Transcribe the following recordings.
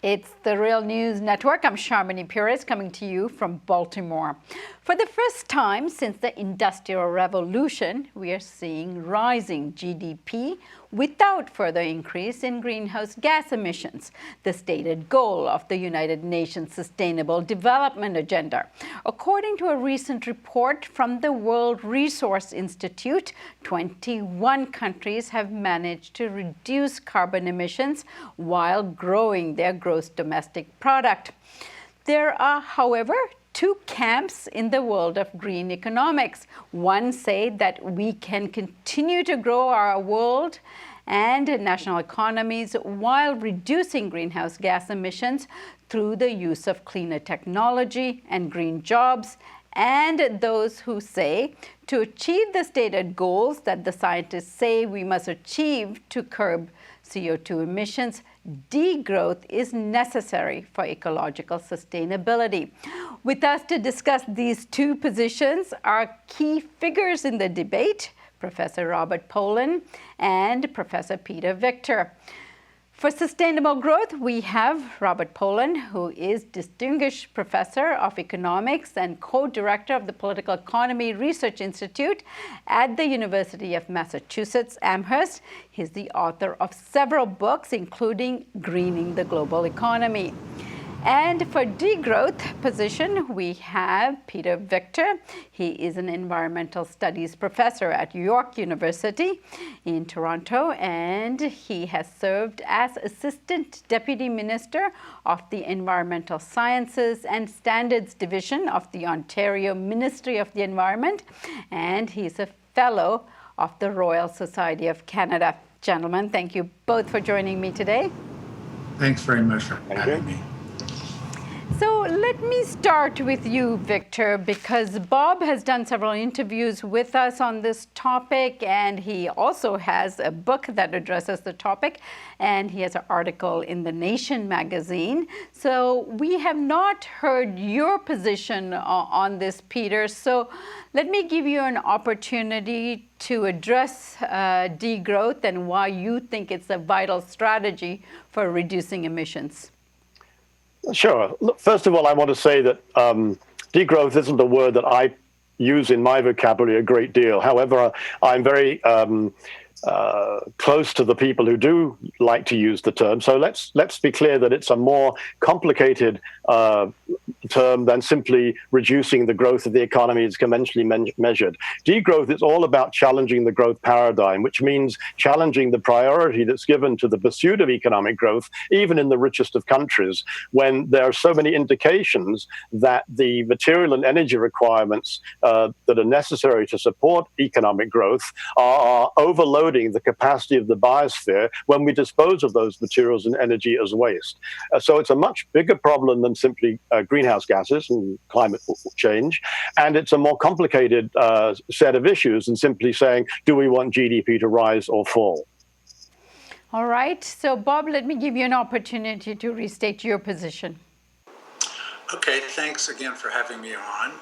It's the Real News Network. I'm Sharmini Pires coming to you from Baltimore. For the first time since the Industrial Revolution, we are seeing rising GDP without further increase in greenhouse gas emissions, the stated goal of the United Nations Sustainable Development Agenda. According to a recent report from the World Resource Institute, 21 countries have managed to reduce carbon emissions while growing their gross domestic product. There are, however, two camps in the world of green economics. One say that we can continue to grow our world and national economies while reducing greenhouse gas emissions through the use of cleaner technology and green jobs, and those who say to achieve the stated goals that the scientists say we must achieve to curb CO2 emissions, degrowth is necessary for ecological sustainability. With us to discuss these two positions are key figures in the debate, Professor Robert Pollin and Professor Peter Victor. For sustainable growth, we have Robert Pollin, who is Distinguished Professor of Economics and co-director of the Political Economy Research Institute at the University of Massachusetts, Amherst. He's the author of several books, including Greening the Global Economy. And for degrowth position, we have Peter Victor. He is an environmental studies professor at York University in Toronto, and he has served as Assistant Deputy Minister of the Environmental Sciences and Standards Division of the Ontario Ministry of the Environment, and he's a Fellow of the Royal Society of Canada. Gentlemen, thank you both for joining me today. Thanks very much for having me. So let me start with you, Victor, because Bob has done several interviews with us on this topic, and he also has a book that addresses the topic, and he has an article in The Nation magazine. So we have not heard your position on this, Peter. So let me give you an opportunity to address degrowth and why you think it's a vital strategy for reducing emissions. Sure. Look, first of all, I want to say that degrowth isn't a word that I use in my vocabulary a great deal. However, I'm very close to the people who do like to use the term. So let's be clear that it's a more complicated term than simply reducing the growth of the economy as conventionally measured. Degrowth is all about challenging the growth paradigm, which means challenging the priority that's given to the pursuit of economic growth, even in the richest of countries, when there are so many indications that the material and energy requirements that are necessary to support economic growth are overloading the capacity of the biosphere when we dispose of those materials and energy as waste. So it's a much bigger problem than simply greenhouse gases and climate change, and it's a more complicated set of issues than simply saying, do we want GDP to rise or fall? All right. So, Bob, let me give you an opportunity to restate your position. Okay, thanks again for having me on.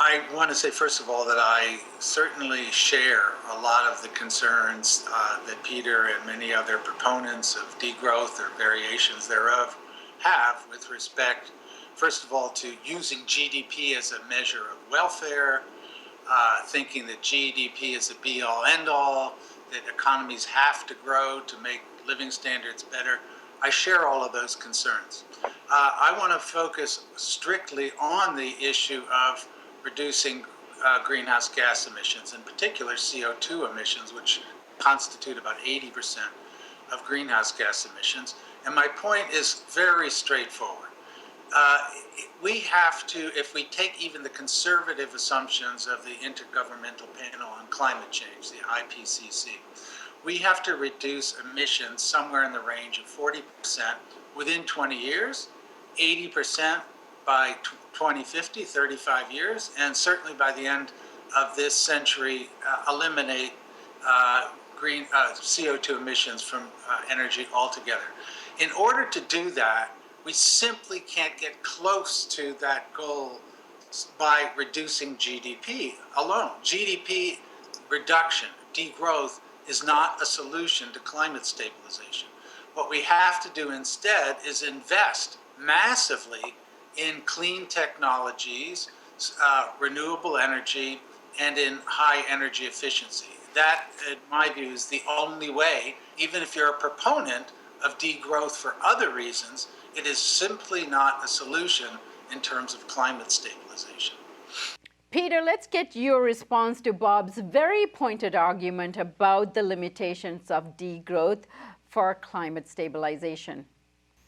I want to say, first of all, that I certainly share a lot of the concerns that Peter and many other proponents of degrowth or variations thereof have with respect, first of all, to using GDP as a measure of welfare, thinking that GDP is a be-all, end-all, that economies have to grow to make living standards better. I share all of those concerns. I want to focus strictly on the issue of reducing greenhouse gas emissions, in particular CO2 emissions, which constitute about 80% of greenhouse gas emissions. And my point is very straightforward. We have to, if we take even the conservative assumptions of the Intergovernmental Panel on Climate Change, the IPCC, we have to reduce emissions somewhere in the range of 40% within 20 years, 80% by 2050, 35 years, and certainly by the end of this century, eliminate CO2 emissions from energy altogether. In order to do that, we simply can't get close to that goal by reducing GDP alone. GDP reduction, degrowth, is not a solution to climate stabilization. What we have to do instead is invest massively in clean technologies, renewable energy, and in high energy efficiency. That, in my view, is the only way, even if you're a proponent of degrowth for other reasons, it is simply not a solution in terms of climate stabilization. Peter, let's get your response to Bob's very pointed argument about the limitations of degrowth for climate stabilization.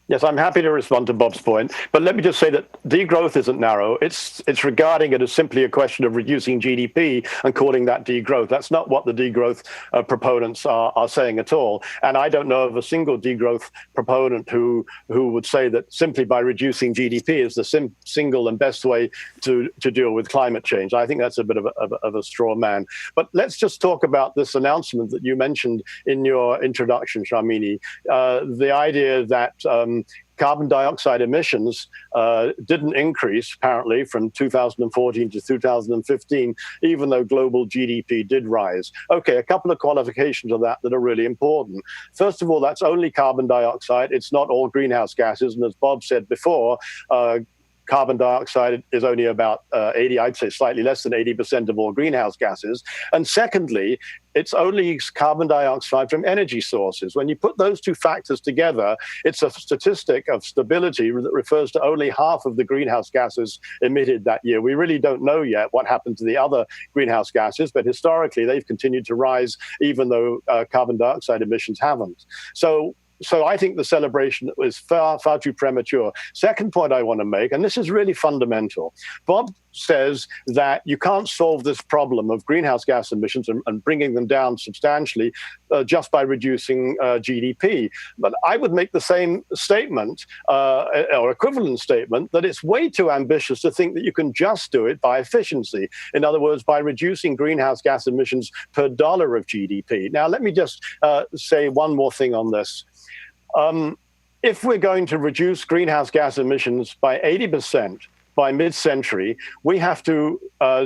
Yes, I'm happy to respond to Bob's point, but let me just say that degrowth isn't narrow. It's regarding it as simply a question of reducing GDP and calling that degrowth. That's not what the degrowth proponents are saying at all. And I don't know of a single degrowth proponent who would say that simply by reducing GDP is the single and best way to deal with climate change. I think that's a bit of a straw man. But let's just talk about this announcement that you mentioned in your introduction, Sharmini, the idea that carbon dioxide emissions didn't increase, apparently, from 2014 to 2015, even though global GDP did rise. Okay, a couple of qualifications of that are really important. First of all, that's only carbon dioxide. It's not all greenhouse gases. And as Bob said before, carbon dioxide is only about 80, I'd say slightly less than 80% of all greenhouse gases. And secondly, it's only carbon dioxide from energy sources. When you put those two factors together, it's a statistic of stability that refers to only half of the greenhouse gases emitted that year. We really don't know yet what happened to the other greenhouse gases, but historically they've continued to rise even though carbon dioxide emissions haven't. So I think the celebration is far too premature. Second point I want to make, and this is really fundamental. Bob says that you can't solve this problem of greenhouse gas emissions and bringing them down substantially just by reducing GDP. But I would make the same statement or equivalent statement that it's way too ambitious to think that you can just do it by efficiency. In other words, by reducing greenhouse gas emissions per dollar of GDP. Now, let me just say one more thing on this. If we're going to reduce greenhouse gas emissions by 80% by mid-century, we have to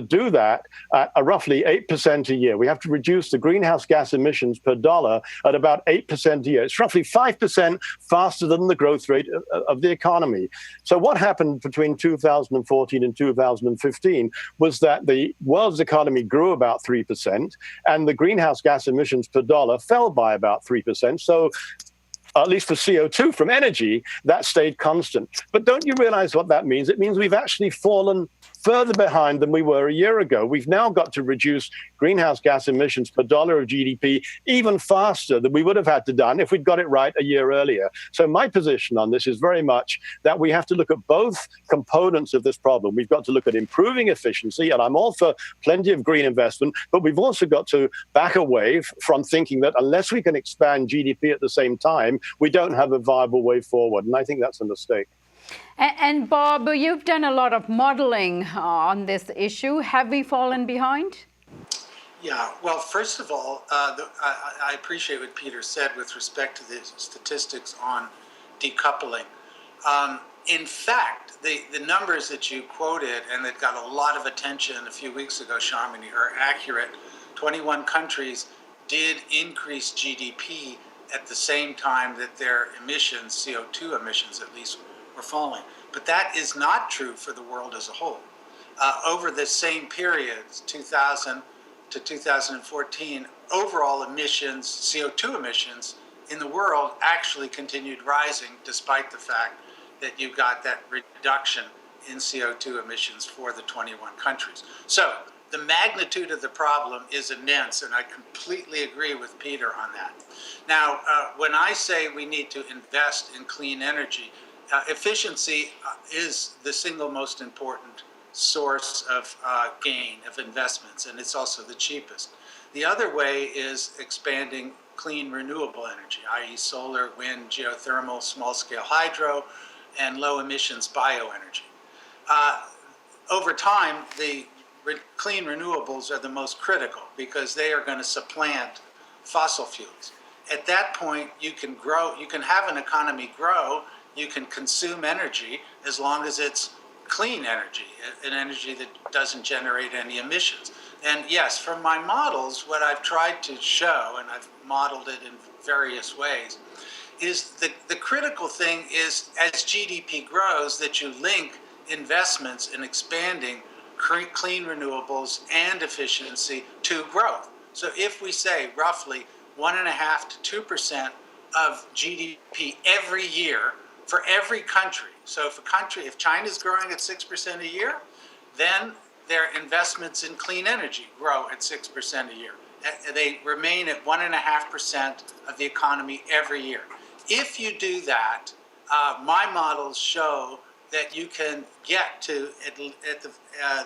do that at roughly 8% a year. We have to reduce the greenhouse gas emissions per dollar at about 8% a year. It's roughly 5% faster than the growth rate of the economy. So what happened between 2014 and 2015 was that the world's economy grew about 3%, and the greenhouse gas emissions per dollar fell by about 3%. So at least for CO2 from energy, that stayed constant. But don't you realize what that means? It means we've actually fallen further behind than we were a year ago. We've now got to reduce greenhouse gas emissions per dollar of GDP even faster than we would have had to done if we'd got it right a year earlier. So my position on this is very much that we have to look at both components of this problem. We've got to look at improving efficiency, and I'm all for plenty of green investment, but we've also got to back away from thinking that unless we can expand GDP at the same time, we don't have a viable way forward. And I think that's a mistake. And Bob, you've done a lot of modeling on this issue. Have we fallen behind? Yeah, well, first of all, I appreciate what Peter said with respect to the statistics on decoupling. In fact, the numbers that you quoted and that got a lot of attention a few weeks ago, Sharmini, are accurate. 21 countries did increase GDP at the same time that their emissions, CO2 emissions at least, were falling. But that is not true for the world as a whole. Over the same period, 2000 to 2014, overall emissions, CO2 emissions in the world actually continued rising despite the fact that you got that reduction in CO2 emissions for the 21 countries. So the magnitude of the problem is immense, and I completely agree with Peter on that. Now, when I say we need to invest in clean energy, efficiency is the single most important source of gain of investments, and it's also the cheapest. The other way is expanding clean renewable energy, i.e. solar, wind, geothermal, small-scale hydro, and low-emissions bioenergy. Over time, the clean renewables are the most critical because they are going to supplant fossil fuels. At that point, you can grow, you can have an economy grow, you can consume energy as long as it's clean energy, an energy that doesn't generate any emissions. And yes, from my models, what I've tried to show, and I've modeled it in various ways, is the critical thing is as GDP grows that you link investments in expanding clean renewables and efficiency to growth. So if we say roughly 1.5 to 2% of GDP every year for every country. So if China's growing at 6% a year, then their investments in clean energy grow at 6% a year. They remain at 1.5% of the economy every year. If you do that, my models show that you can get to at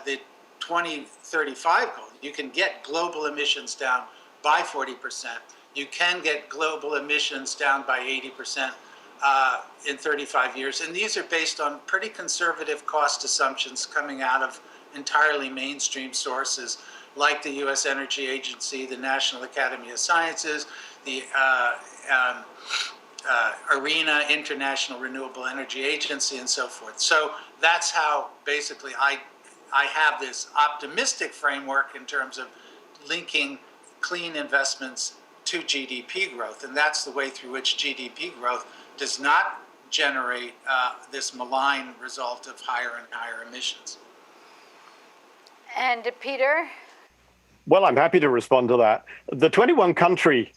the 2035 goal. You can get global emissions down by 40%. You can get global emissions down by 80% in 35 years. And these are based on pretty conservative cost assumptions coming out of entirely mainstream sources like the U.S. Energy Agency, the National Academy of Sciences, the ARENA, International Renewable Energy Agency, and so forth. So that's how basically I have this optimistic framework in terms of linking clean investments to GDP growth. And that's the way through which GDP growth does not generate this malign result of higher and higher emissions. And Peter? Well, I'm happy to respond to that. The 21 country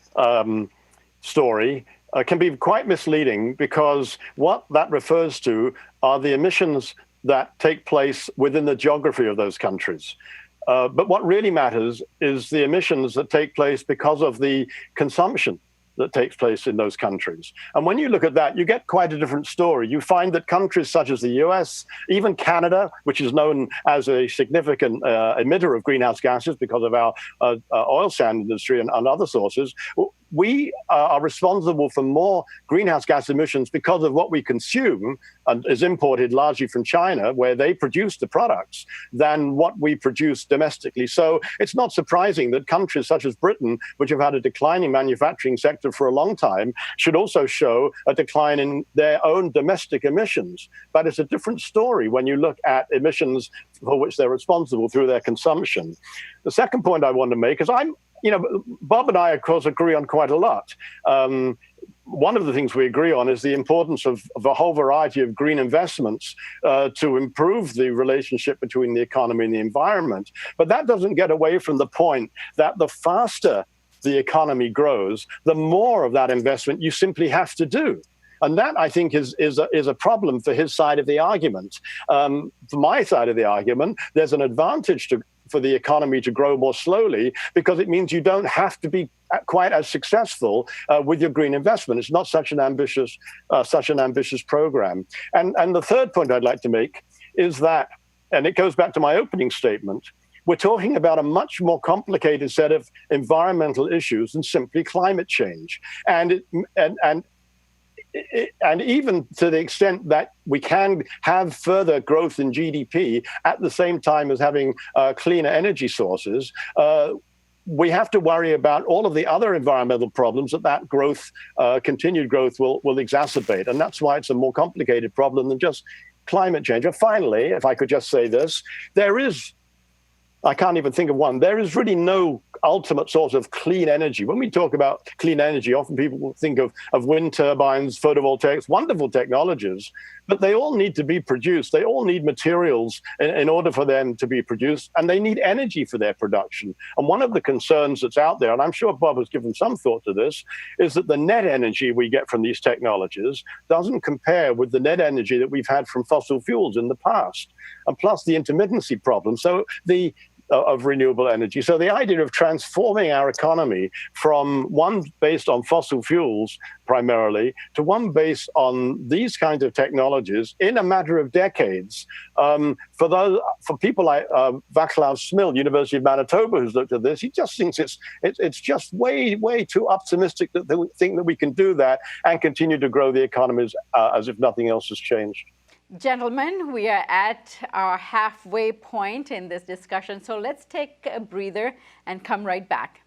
story can be quite misleading because what that refers to are the emissions that take place within the geography of those countries. But what really matters is the emissions that take place because of the consumption that takes place in those countries. And when you look at that, you get quite a different story. You find that countries such as the US, even Canada, which is known as a significant emitter of greenhouse gases because of our oil sand industry and other sources, we are responsible for more greenhouse gas emissions because of what we consume and is imported largely from China, where they produce the products, than what we produce domestically. So it's not surprising that countries such as Britain, which have had a declining manufacturing sector for a long time, should also show a decline in their own domestic emissions. But it's a different story when you look at emissions for which they're responsible through their consumption. The second point I want to make is Bob and I, of course, agree on quite a lot. One of the things we agree on is the importance of a whole variety of green investments to improve the relationship between the economy and the environment. But that doesn't get away from the point that the faster the economy grows, the more of that investment you simply have to do. And that, I think, is a problem for his side of the argument. For my side of the argument, there's an advantage for the economy to grow more slowly because it means you don't have to be quite as successful with your green investment. It's not such an ambitious program. And the third point I'd like to make is that, and it goes back to my opening statement, we're talking about a much more complicated set of environmental issues than simply climate change. And even to the extent that we can have further growth in GDP at the same time as having cleaner energy sources, we have to worry about all of the other environmental problems that growth, continued growth will exacerbate. And that's why it's a more complicated problem than just climate change. And finally, if I could just say this, I can't even think of one. There is really no ultimate source of clean energy. When we talk about clean energy, often people think of wind turbines, photovoltaics, wonderful technologies, but they all need to be produced. They all need materials in order for them to be produced, and they need energy for their production. And one of the concerns that's out there, and I'm sure Bob has given some thought to this, is that the net energy we get from these technologies doesn't compare with the net energy that we've had from fossil fuels in the past, and plus the intermittency problem. So of renewable energy. So the idea of transforming our economy from one based on fossil fuels primarily to one based on these kinds of technologies in a matter of decades, for people like Vaclav Smil, University of Manitoba, who's looked at this, he just thinks it's just way too optimistic that they think that we can do that and continue to grow the economies as if nothing else has changed. Gentlemen, we are at our halfway point in this discussion, so let's take a breather and come right back.